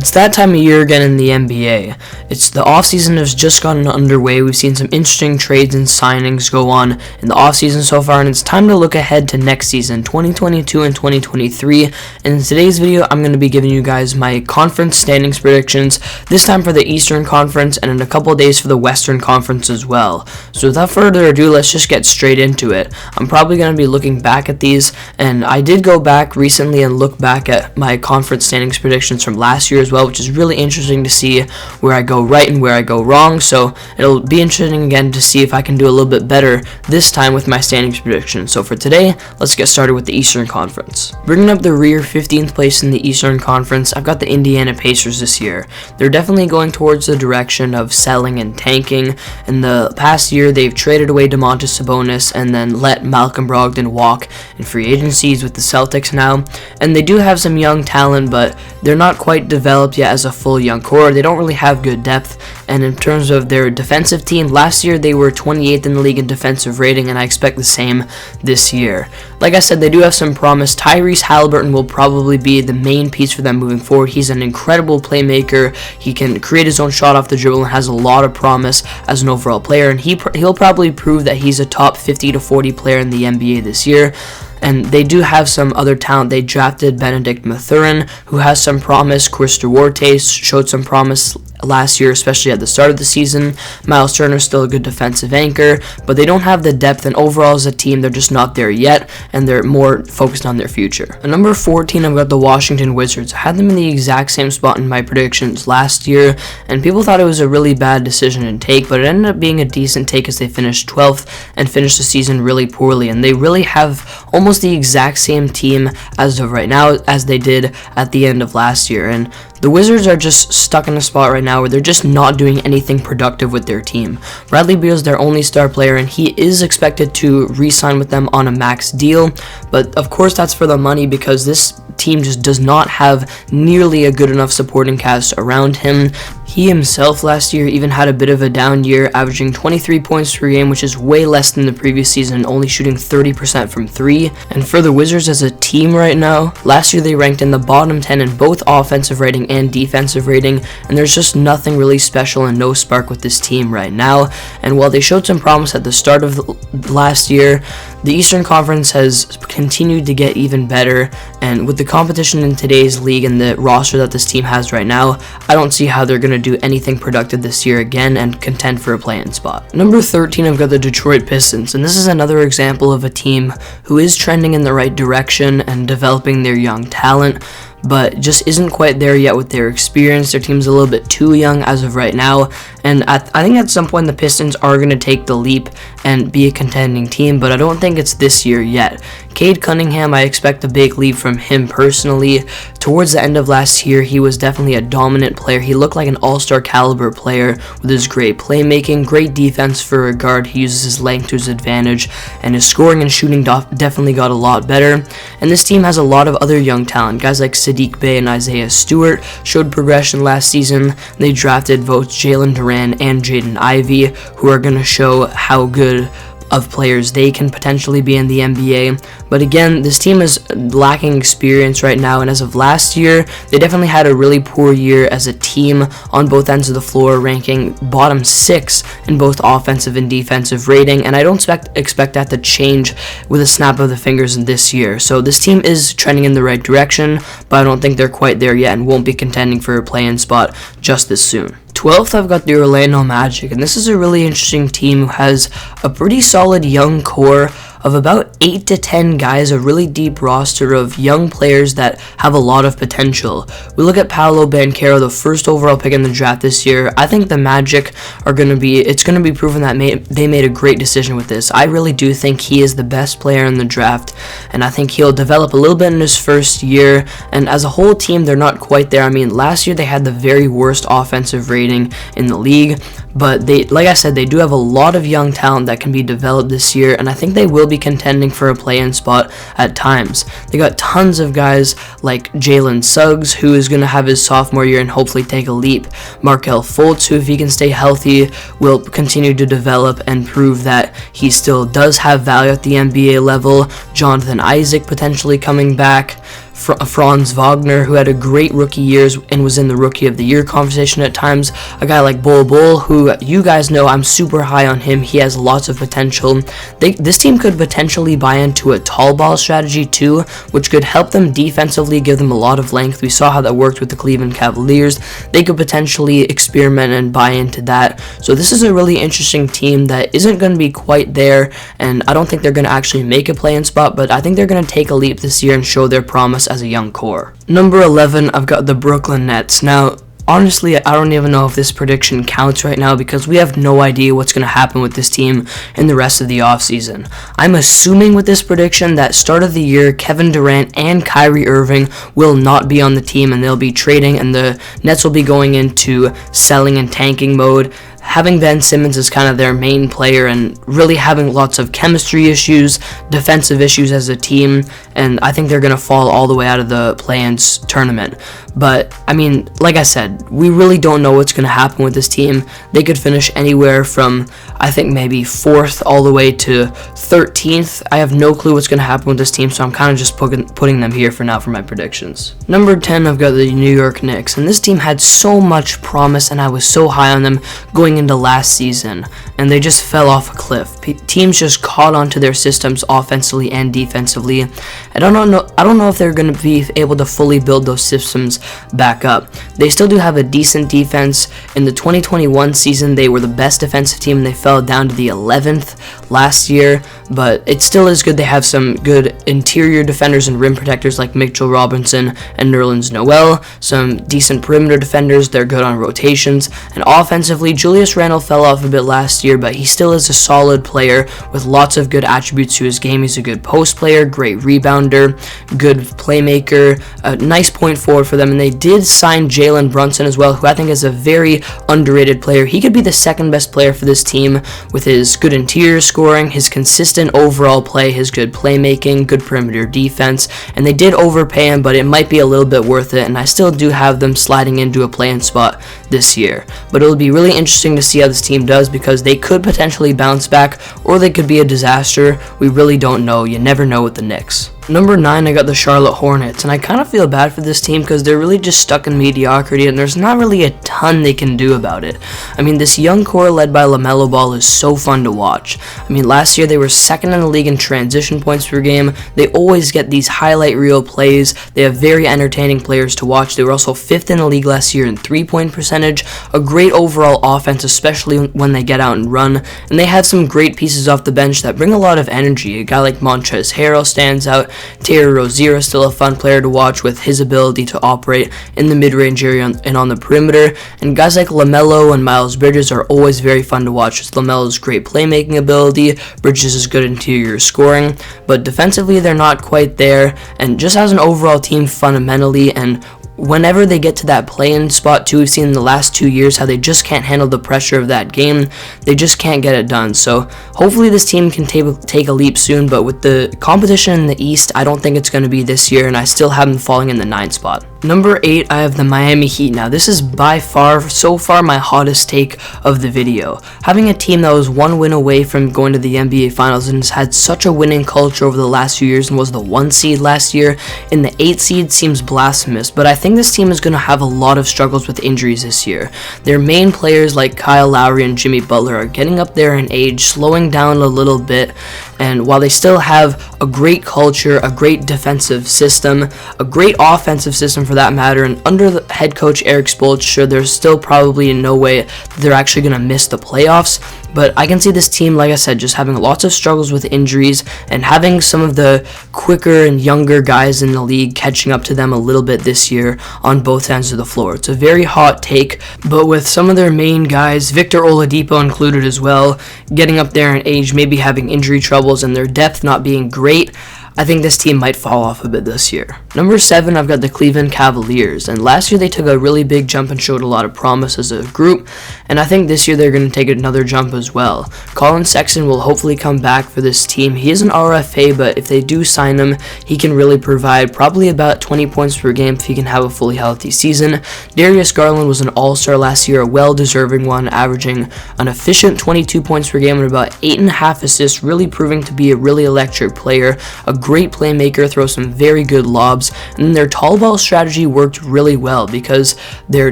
It's that time of year again in the NBA. It's the offseason has just gotten underway. We've seen some interesting trades and signings go on in the offseason so far, and it's time to look ahead to next season, 2022 and 2023. And in today's video, I'm going to be giving you guys my conference standings predictions, this time for the Eastern Conference and in a couple of days for the Western Conference as well. So without further ado, let's just get straight into it. I'm probably going to be looking back at these, and I did go back recently and look back at my conference standings predictions from last year as well, which is really interesting to see where I go right and where I go wrong. So it'll be interesting again to see if I can do a little bit better this time with my standings prediction. So for today, let's get started with the Eastern Conference. Bringing up the rear, 15th place in the Eastern Conference, I've got the Indiana Pacers this year. They're definitely going towards the direction of selling and tanking. In the past year, they've traded away Domantas Sabonis and then let Malcolm Brogdon walk in free agencies with the Celtics now. And they do have some young talent, but they're not quite developed yet as a full young core. They don't really have good depth. And in terms of their defensive team, last year they were 28th in the league in defensive rating, and I expect the same this year. Like I said, they do have some promise. Tyrese Halliburton will probably be the main piece for them moving forward. He's an incredible playmaker. He can create his own shot off the dribble and has a lot of promise as an overall player, and he'll probably prove that he's a top 50 to 40 player in the NBA this year. And they do have some other talent. They drafted Benedict Mathurin, who has some promise. Chris Duarte showed some promise last year, especially at the start of the season. Miles Turner is still a good defensive anchor, but they don't have the depth, and overall as a team, they're just not there yet, and they're more focused on their future. At number 14, I've got the Washington Wizards. I had them in the exact same spot in my predictions last year, and people thought it was a really bad decision to take, but it ended up being a decent take as they finished 12th and finished the season really poorly, and they really have almost the exact same team as of right now as they did at the end of last year. And the Wizards are just stuck in a spot right now where they're just not doing anything productive with their team. Bradley Beal's their only star player, and he is expected to re-sign with them on a max deal, but of course that's for the money because this team just does not have nearly a good enough supporting cast around him. He himself last year even had a bit of a down year, averaging 23 points per game, which is way less than the previous season, only shooting 30% from 3. And for the Wizards as a team right now, last year they ranked in the bottom 10 in both offensive rating and defensive rating, and there's just nothing really special and no spark with this team right now. And while they showed some promise at the start of last year, the Eastern Conference has continued to get even better, and with the competition in today's league and the roster that this team has right now, I don't see how they're going to do anything productive this year again and contend for a play-in spot. Number 13, I've got the Detroit Pistons, and this is another example of a team who is trending in the right direction and developing their young talent, but just isn't quite there yet with their experience. Their team's a little bit too young as of right now, and I think at some point the Pistons are going to take the leap and be a contending team, but I don't think it's this year yet. Cade Cunningham, I expect a big leap from him personally. Towards the end of last year, he was definitely a dominant player. He looked like an all-star caliber player with his great playmaking, great defense for a guard. He uses his length to his advantage, and his scoring and shooting definitely got a lot better. And this team has a lot of other young talent. Guys like Sadiq Bey and Isaiah Stewart showed progression last season. They drafted both Jalen Duran and Jaden Ivey, who are going to show how good of players they can potentially be in the NBA. But again, this team is lacking experience right now, and as of last year, they definitely had a really poor year as a team on both ends of the floor, ranking bottom 6 in both offensive and defensive rating, and I don't expect that to change with a snap of the fingers in this year. So this team is trending in the right direction, but I don't think they're quite there yet and won't be contending for a play-in spot just as soon. 12th, I've got the Orlando Magic, and this is a really interesting team who has a pretty solid young core of about 8 to 10 guys, a really deep roster of young players that have a lot of potential. We look at Paolo Banchero, the first overall pick in the draft this year. I think the Magic it's going to be proven that they made a great decision with this. I really do think he is the best player in the draft, and I think he'll develop a little bit in his first year, and as a whole team, they're not quite there. I mean, last year they had the very worst offensive rating in the league, but like I said, they do have a lot of young talent that can be developed this year, and I think they will be contending for a play-in spot at times. They got tons of guys like Jalen Suggs, who is going to have his sophomore year and hopefully take a leap. Markelle Fultz, who if he can stay healthy, will continue to develop and prove that he still does have value at the NBA level. Jonathan Isaac potentially coming back. Franz Wagner, who had a great rookie years and was in the Rookie of the Year conversation at times. A guy like Bol, who you guys know I'm super high on him. He has lots of potential. This team could potentially buy into a tall ball strategy too, which could help them defensively, give them a lot of length. We saw how that worked with the Cleveland Cavaliers. They could potentially experiment and buy into that. So this is a really interesting team that isn't going to be quite there, and I don't think they're going to actually make a play-in spot, but I think they're going to take a leap this year and show their promise as a young core. Number 11, I've got the Brooklyn Nets. Now, honestly, I don't even know if this prediction counts right now because we have no idea what's going to happen with this team in the rest of the offseason. I'm assuming with this prediction that start of the year, Kevin Durant and Kyrie Irving will not be on the team and they'll be trading, and the Nets will be going into selling and tanking mode. Having Ben Simmons as kind of their main player and really having lots of chemistry issues, defensive issues as a team, and I think they're going to fall all the way out of the play-in tournament. But, I mean, like I said, we really don't know what's going to happen with this team. They could finish anywhere from, I think, maybe 4th all the way to 13th. I have no clue what's going to happen with this team, so I'm kind of just putting them here for now for my predictions. Number 10, I've got the New York Knicks, and this team had so much promise, and I was so high on them going into last season, and they just fell off a cliff. Teams just caught onto their systems offensively and defensively. I don't know if they're going to be able to fully build those systems back up. They still do have a decent defense. In the 2021 season, they were the best defensive team, and they fell down to the 11th last year, but it still is good. They have some good interior defenders and rim protectors like Mitchell Robinson and Nerlens Noel, some decent perimeter defenders. They're good on rotations, and offensively, Julius Randle fell off a bit last year, but he still is a solid player with lots of good attributes to his game. He's a good post player, great rebounder, good playmaker, a nice point forward for them, and they did sign Jalen Brunson as well, who I think is a very underrated player. He could be the second best player for this team with his good interior scoring, his consistent overall play, his good playmaking, good perimeter defense, and they did overpay him, but it might be a little bit worth it, and I still do have them sliding into a play-in spot this year. But it'll be really interesting to see how this team does because they could potentially bounce back or they could be a disaster. We really don't know. You never know with the Knicks. Number 9, I got the Charlotte Hornets, and I kind of feel bad for this team because they're really just stuck in mediocrity, and there's not really a ton they can do about it. I mean, this young core led by LaMelo Ball is so fun to watch. I mean, last year they were 2nd in the league in transition points per game. They always get these highlight reel plays. They have very entertaining players to watch. They were also 5th in the league last year in three-point percentage, a great overall offense, especially when they get out and run, and they have some great pieces off the bench that bring a lot of energy. A guy like Montrezl Harrell stands out. Terry Rozier is still a fun player to watch with his ability to operate in the mid-range area and on the perimeter, and guys like LaMelo and Miles Bridges are always very fun to watch with LaMelo's great playmaking ability, Bridges' good interior scoring, but defensively they're not quite there, and just as an overall team fundamentally, and whenever they get to that play-in spot too, we've seen in the last 2 years how they just can't handle the pressure of that game. They just can't get it done. So hopefully this team can take a leap soon, but with the competition in the East, I don't think it's going to be this year, and I still have them falling in the 9th spot. Number 8, I have the Miami Heat. Now this is by far, so far, my hottest take of the video. Having a team that was 1 win away from going to the NBA Finals and has had such a winning culture over the last few years and was the 1 seed last year, in the 8 seed seems blasphemous, but I think this team is going to have a lot of struggles with injuries this year. Their main players like Kyle Lowry and Jimmy Butler are getting up there in age, slowing down a little bit, and while they still have a great culture, a great defensive system, a great offensive system for that matter, and under the head coach Eric Spoelstra, there's still probably no way that they're actually going to miss the playoffs. But I can see this team, like I said, just having lots of struggles with injuries and having some of the quicker and younger guys in the league catching up to them a little bit this year on both ends of the floor. It's a very hot take, but with some of their main guys, Victor Oladipo included as well, getting up there in age, maybe having injury troubles, and their depth not being great, I think this team might fall off a bit this year. Number 7, I've got the Cleveland Cavaliers, and last year they took a really big jump and showed a lot of promise as a group, and I think this year they're going to take another jump as well. Colin Sexton will hopefully come back for this team. He is an RFA, but if they do sign him, he can really provide probably about 20 points per game if he can have a fully healthy season. Darius Garland was an all-star last year, a well-deserving one, averaging an efficient 22 points per game and about 8.5 assists, really proving to be a really electric player, a great playmaker, throws some very good lobs, and then their tall ball strategy worked really well because they're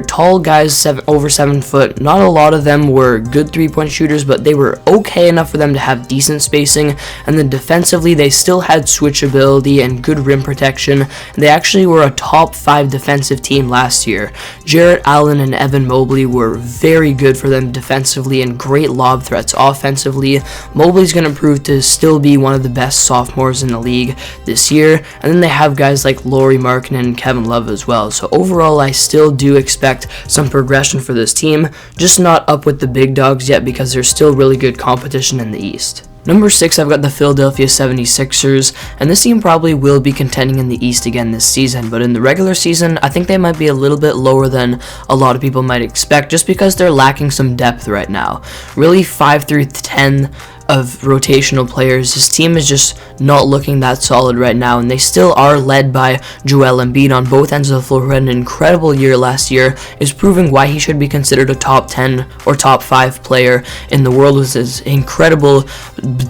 tall guys, over 7 foot. Not a lot of them were good three-point shooters, but they were okay enough for them to have decent spacing, and then defensively they still had switchability and good rim protection. They actually were a top 5 defensive team last year. Jarrett Allen and Evan Mobley were very good for them defensively and great lob threats offensively. Mobley's going to prove to still be one of the best sophomores in the league this year, and then they have guys like Lauri Markkanen and Kevin Love as well. So overall, I still do expect some progression for this team, just not up with the big dogs yet because there's still really good competition in the East. Number 6, I've got the Philadelphia 76ers, and this team probably will be contending in the East again this season, but in the regular season, I think they might be a little bit lower than a lot of people might expect just because they're lacking some depth right now. Really, 5 through 10 of rotational players. This team is just not looking that solid right now, and they still are led by Joel Embiid on both ends of the floor, who had an incredible year last year, is proving why he should be considered a top 10 or top 5 player in the world with his incredible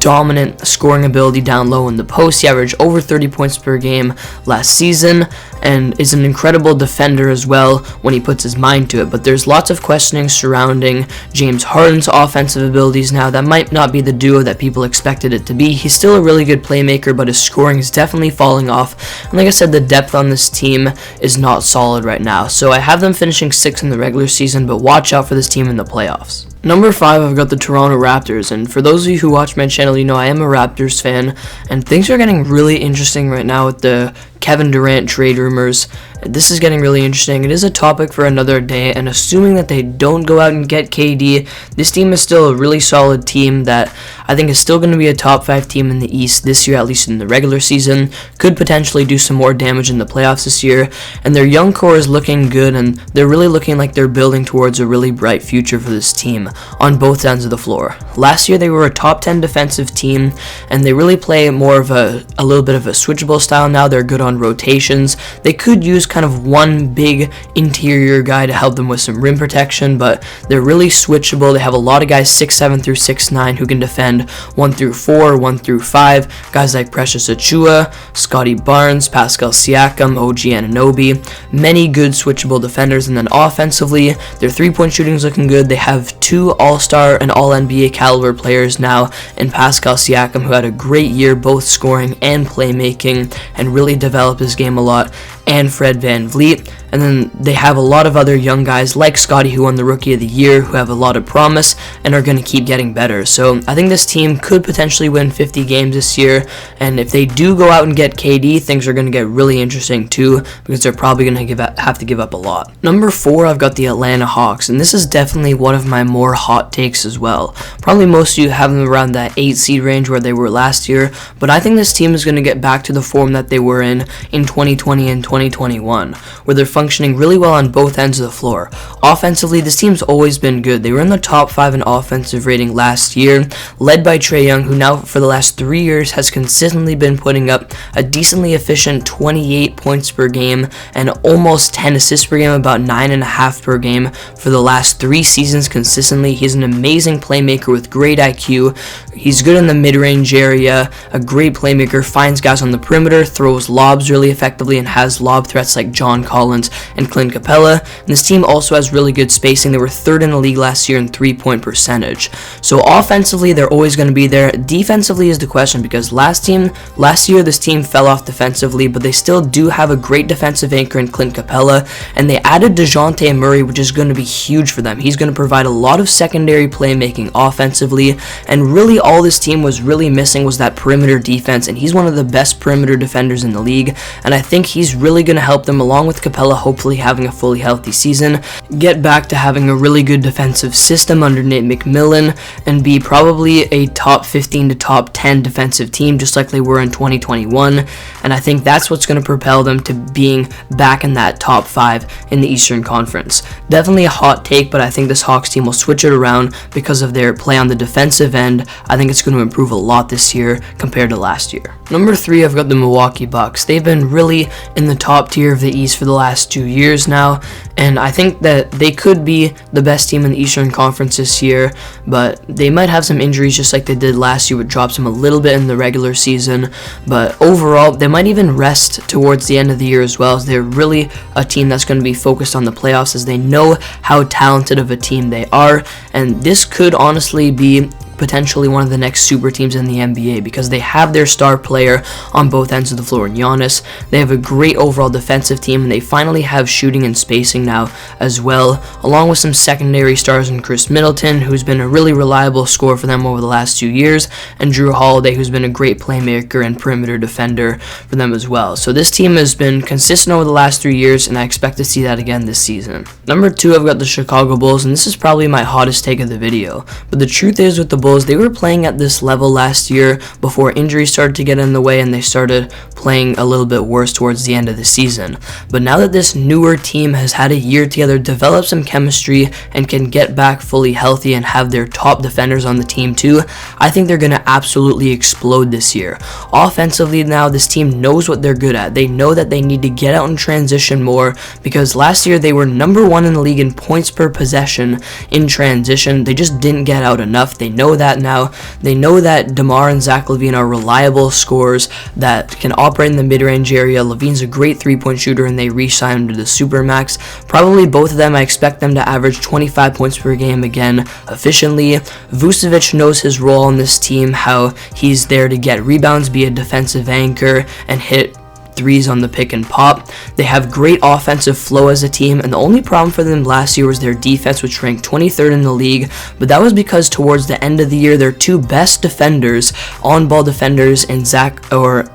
dominant scoring ability down low in the post. He averaged over 30 points per game last season and is an incredible defender as well when he puts his mind to it, but there's lots of questioning surrounding James Harden's offensive abilities now. That might not be the duo that people expected it to be. He's still a really good playmaker, but his scoring is definitely falling off, and like I said, the depth on this team is not solid right now, so I have them finishing 6th in the regular season, but watch out for this team in the playoffs. Number 5, I've got the Toronto Raptors, and for those of you who watch my channel, you know I am a Raptors fan, and things are getting really interesting right now with the Kevin Durant trade rumors. This is getting really interesting. It is a topic for another day, and assuming that they don't go out and get KD, this team is still a really solid team that I think is still going to be a top 5 team in the East this year, at least in the regular season. Could potentially do some more damage in the playoffs this year, and their young core is looking good, and they're really looking like they're building towards a really bright future for this team on both ends of the floor. Last year they were a top 10 defensive team, and they really play more of a little bit of a switchable style now. They're good on rotations. They could use kind of one big interior guy to help them with some rim protection, but they're really switchable. They have a lot of guys 6'7" through 6'9" who can defend 1 through 4, 1 through 5. Guys like Precious Achiuwa, Scotty Barnes, Pascal Siakam, OG Anunoby. Many good switchable defenders, and then offensively, their three-point shooting is looking good. They have 2 All-Star and All-NBA caliber players now in Pascal Siakam, who had a great year both scoring and playmaking and really developed his game a lot, and Fred VanVleet. And then they have a lot of other young guys like Scotty, who won the Rookie of the Year, who have a lot of promise and are going to keep getting better. So I think this team could potentially win 50 games this year, and if they do go out and get KD, things are going to get really interesting too, because they're probably going to have to give up a lot. Number 4, I've got the Atlanta Hawks, and this is definitely one of my more hot takes as well. Probably most of you have them around that 8 seed range where they were last year, but I think this team is going to get back to the form that they were in 2020 and 2021, where they're functioning really well on both ends of the floor. Offensively, this team's always been good. They were in the top 5 in offensive rating last year, led by Trae Young, who now for the last 3 years has consistently been putting up a decently efficient 28 points per game and almost 10 assists per game, about 9.5 per game for the last 3 seasons consistently. He's an amazing playmaker with great IQ. He's good in the mid-range area, a great playmaker, finds guys on the perimeter, throws lobs really effectively, and has lob threats like John Collins and Clint Capella. And this team also has really good spacing. They were 3rd in the league last year in three-point percentage. So offensively, they're always going to be there. Defensively is the question, because last year this team fell off defensively, but they still do have a great defensive anchor in Clint Capella, and they added DeJounte Murray, which is going to be huge for them. He's going to provide a lot of secondary playmaking offensively, and really all this team was really missing was that perimeter defense, and he's one of the best perimeter defenders in the league, and I think he's really going to help them, along with Capella hopefully having a fully healthy season, get back to having a really good defensive system under Nate McMillan, and be probably a top 15 to top 10 defensive team just like they were in 2021, and I think that's what's going to propel them to being back in that top 5 in the Eastern Conference. Definitely a hot take, but I think this Hawks team will switch it around because of their play on the defensive end. I think it's going to improve a lot this year compared to last year. Number 3, I've got the Milwaukee Bucks. They've been really in the top tier of the East for the last 2 years now, and I think that they could be the best team in the Eastern Conference this year, but they might have some injuries just like they did last year, which drops them a little bit in the regular season. But overall, they might even rest towards the end of the year as well, as they're really a team that's going to be focused on the playoffs, as they know how talented of a team they are. And this could honestly be potentially one of the next super teams in the NBA, because they have their star player on both ends of the floor in Giannis. They have a great overall defensive team, and they finally have shooting and spacing now as well, along with some secondary stars in Chris Middleton, who's been a really reliable scorer for them over the last 2 years, and Drew Holiday, who's been a great playmaker and perimeter defender for them as well. So this team has been consistent over the last 3 years, and I expect to see that again this season. Number 2, I've got the Chicago Bulls, and this is probably my hottest take of the video. But the truth is, with the Bulls, they were playing at this level last year before injuries started to get in the way, and they started playing a little bit worse towards the end of the season. But now that this newer team has had a year together, developed some chemistry, and can get back fully healthy and have their top defenders on the team too, I think they're going to absolutely explode this year. Offensively now, this team knows what they're good at. They know that they need to get out and transition more, because last year they were number 1 in the league in points per possession in transition. They just didn't get out enough. They know that now. They know that DeMar and Zach LaVine are reliable scorers that can operate in the mid-range area. LaVine's a great three-point shooter, and they re-signed him to the Supermax. Probably both of them, I expect them to average 25 points per game again efficiently. Vucevic knows his role on this team, how he's there to get rebounds, be a defensive anchor, and hit threes on the pick and pop. They have great offensive flow as a team, and the only problem for them last year was their defense, which ranked 23rd in the league, but that was because towards the end of the year, their 2 best defenders, on-ball defenders, in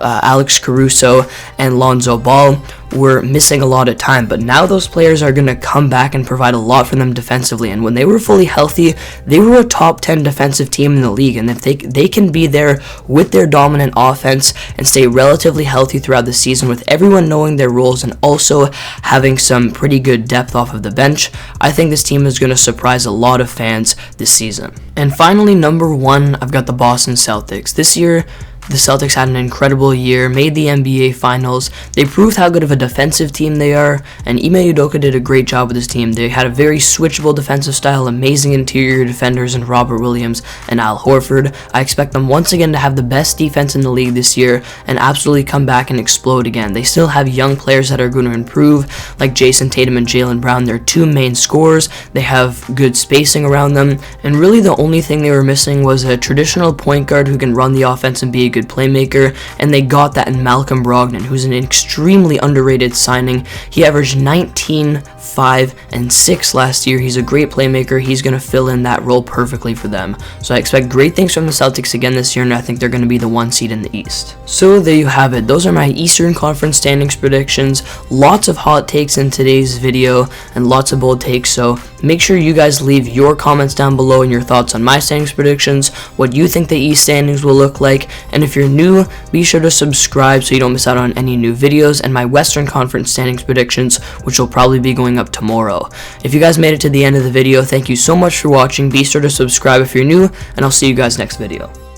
Alex Caruso and Lonzo Ball, were missing a lot of time. But now those players are going to come back and provide a lot for them defensively, and when they were fully healthy, they were a top 10 defensive team in the league. And if they can be there with their dominant offense and stay relatively healthy throughout the season, with everyone knowing their roles and also having some pretty good depth off of the bench, I think this team is going to surprise a lot of fans this season. And finally, number 1, I've got the Boston Celtics. This year, the Celtics had an incredible year, made the NBA Finals. They proved how good of a defensive team they are, and Ime Udoka did a great job with his team. They had a very switchable defensive style, amazing interior defenders in Robert Williams and Al Horford. I expect them once again to have the best defense in the league this year and absolutely come back and explode again. They still have young players that are going to improve, like Jason Tatum and Jaylen Brown. They're 2 main scorers. They have good spacing around them, and really the only thing they were missing was a traditional point guard who can run the offense and be a good playmaker, and they got that in Malcolm Brogdon, who's an extremely underrated signing. He averaged 19, 5, and 6 last year. He's a great playmaker. He's going to fill in that role perfectly for them. So I expect great things from the Celtics again this year, and I think they're going to be the 1 seed in the East. So there you have it. Those are my Eastern Conference standings predictions. Lots of hot takes in today's video and lots of bold takes, so make sure you guys leave your comments down below and your thoughts on my standings predictions, what you think the East standings will look like, and if you're new, be sure to subscribe so you don't miss out on any new videos and my Western Conference standings predictions, which will probably be going up tomorrow. If you guys made it to the end of the video, thank you so much for watching. Be sure to subscribe if you're new, and I'll see you guys next video.